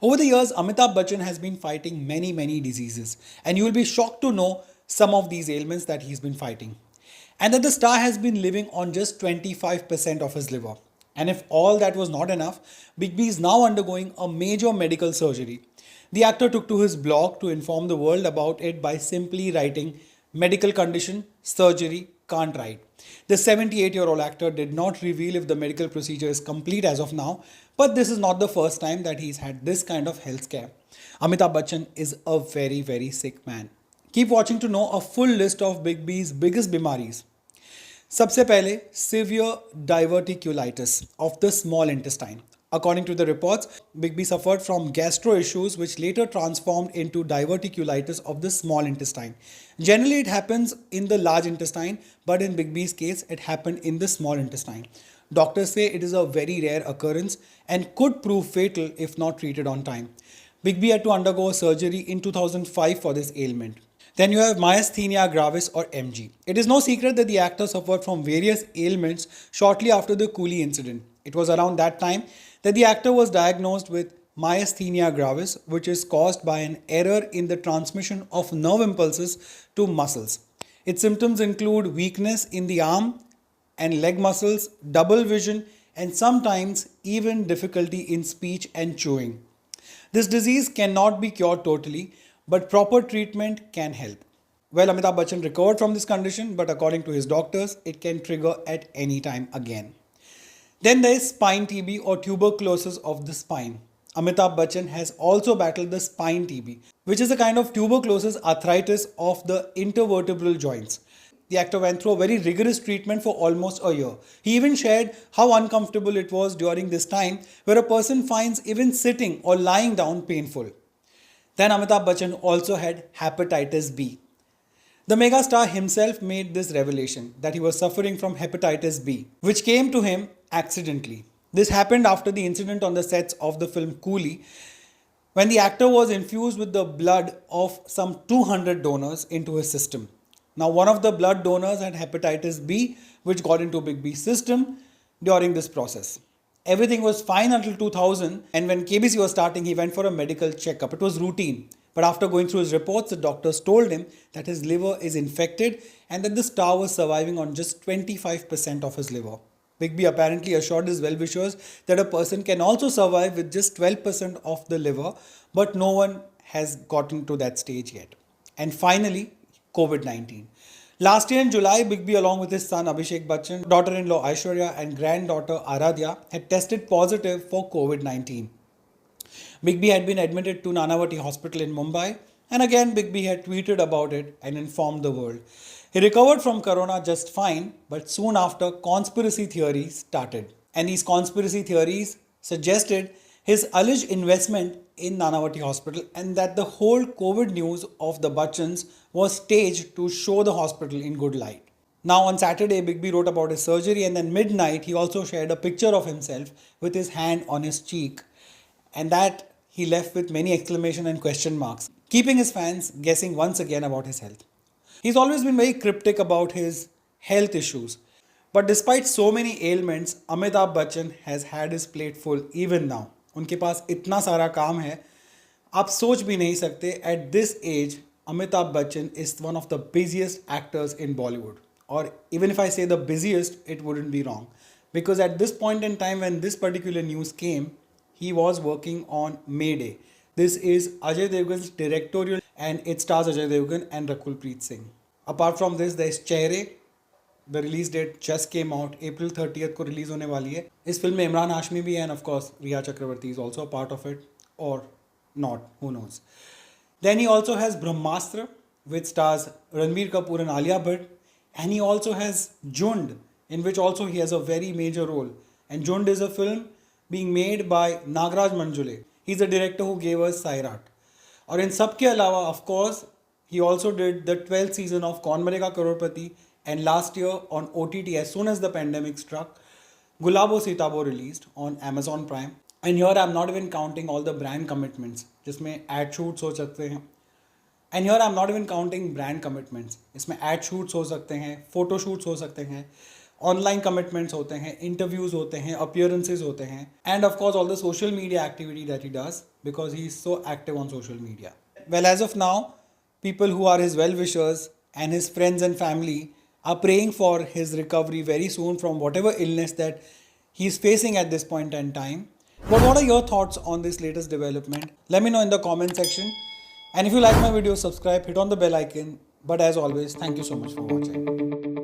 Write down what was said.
Over the years, Amitabh Bachchan has been fighting many diseases, and you will be shocked to know some of these ailments that he's been fighting. And that the star has been living on just 25% of his liver. And if all that was not enough, Big B is now undergoing a major medical surgery. The actor took to his blog to inform the world about it by simply writing medical condition, surgery, can't write. The 78-year-old actor did not reveal if the medical procedure is complete as of now, but this is not the first time that he's had this kind of health scare. Amitabh Bachchan is a very sick man. Keep watching to know a full list of Big B's biggest bimaris. सबसे पहले severe diverticulitis of the small intestine. According to the reports, Big B suffered from gastro issues which later transformed into diverticulitis of the small intestine. Generally, it happens in the large intestine, but in Big B's case, it happened in the small intestine. Doctors say it is a very rare occurrence and could prove fatal if not treated on time. Big B had to undergo a surgery in 2005 for this ailment. Then you have myasthenia gravis or MG. It is no secret that the actor suffered from various ailments shortly after the Coolie incident. It was around that time that the actor was diagnosed with myasthenia gravis, which is caused by an error in the transmission of nerve impulses to muscles. Its symptoms include weakness in the arm and leg muscles, double vision, and sometimes even difficulty in speech and chewing. This disease cannot be cured totally, but proper treatment can help. Well, Amitabh Bachchan recovered from this condition, but according to his doctors, it can trigger at any time again. Then there is spine TB or tuberculosis of the spine. Amitabh Bachchan has also battled the spine TB, which is a kind of tuberculosis arthritis of the intervertebral joints. The actor went through a very rigorous treatment for almost a year. He even shared how uncomfortable it was during this time, where a person finds even sitting or lying down painful. Then Amitabh Bachchan also had hepatitis B. The megastar himself made this revelation that he was suffering from hepatitis B, which came to him accidentally. This happened after the incident on the sets of the film Coolie, when the actor was infused with the blood of some 200 donors into his system. Now, one of the blood donors had hepatitis B, which got into Big B's system during this process. Everything was fine until 2000, and when KBC was starting, he went for a medical checkup. It was routine. But after going through his reports, the doctors told him that his liver is infected and that the star was surviving on just 25% of his liver. Big B apparently assured his well-wishers that a person can also survive with just 12% of the liver, but no one has gotten to that stage yet. And finally, COVID-19. Last year in July, Big B along with his son Abhishek Bachchan, daughter-in-law Aishwarya and granddaughter Aradhya had tested positive for COVID-19. Big B had been admitted to Nanavati Hospital in Mumbai, and again Big B had tweeted about it and informed the world. He recovered from corona just fine, but soon after conspiracy theories started. And these conspiracy theories suggested his alleged investment in Nanavati Hospital and that the whole COVID news of the Bachchans was staged to show the hospital in good light. Now on Saturday, Big B wrote about his surgery, and then midnight he also shared a picture of himself with his hand on his cheek, and that he left with many exclamation and question marks, keeping his fans guessing once again about his health. He's always been very cryptic about his health issues, but despite so many ailments, Amitabh Bachchan has had his plate full even now. उनके पास इतना सारा काम है, आप सोच भी नहीं सकते. At this age, Amitabh Bachchan is one of the busiest actors in Bollywood. Or even if I say the busiest, it wouldn't be wrong. Because at this point in time when this particular news came, he was working on Mayday. This is Ajay Devgan's directorial and it stars Ajay Devgan and Rakul Preet Singh. Apart from this, there is Chehre. The release date just came out. April 30th को release होने वाली है. इस film में इमरान हाशमी भी है and of course Riya Chakravarti is also a part of it, or not, who knows. Then he also has Brahmastra, which stars Ranbir Kapoor and Alia Bhatt, and he also has Jund, in which also he has a very major role. And Jund is a film being made by Nagraj Manjule. He's the director who gave us Sairat. और इन सब के अलावा of course he also did the 12th season of कौन बनेगा करोड़पति, and last year on OTT, as soon as the pandemic struck, Gulabo Sitabo released on Amazon Prime. And here I'm not even counting all the brand commitments, जिसमें ad shoots हो सकते हैं. And here I'm not even counting brand commitments. इसमें ad shoots हो सकते हैं, photo shoots हो सकते हैं, ऑनलाइन कमिटमेंट्स होते हैं, इंटरव्यूज होते हैं, अपीयरेंसेज होते हैं, end of course all the social media activity that he does because he is so active on social media. Well, as of now, people who are his well wishers and his friends and family are praying for his recovery very soon from whatever illness that he is facing at this point in time. But what are your thoughts on this latest development? Let me know in the comment section. And if you like my video, subscribe, hit on the bell icon. But as always, thank you so much for watching.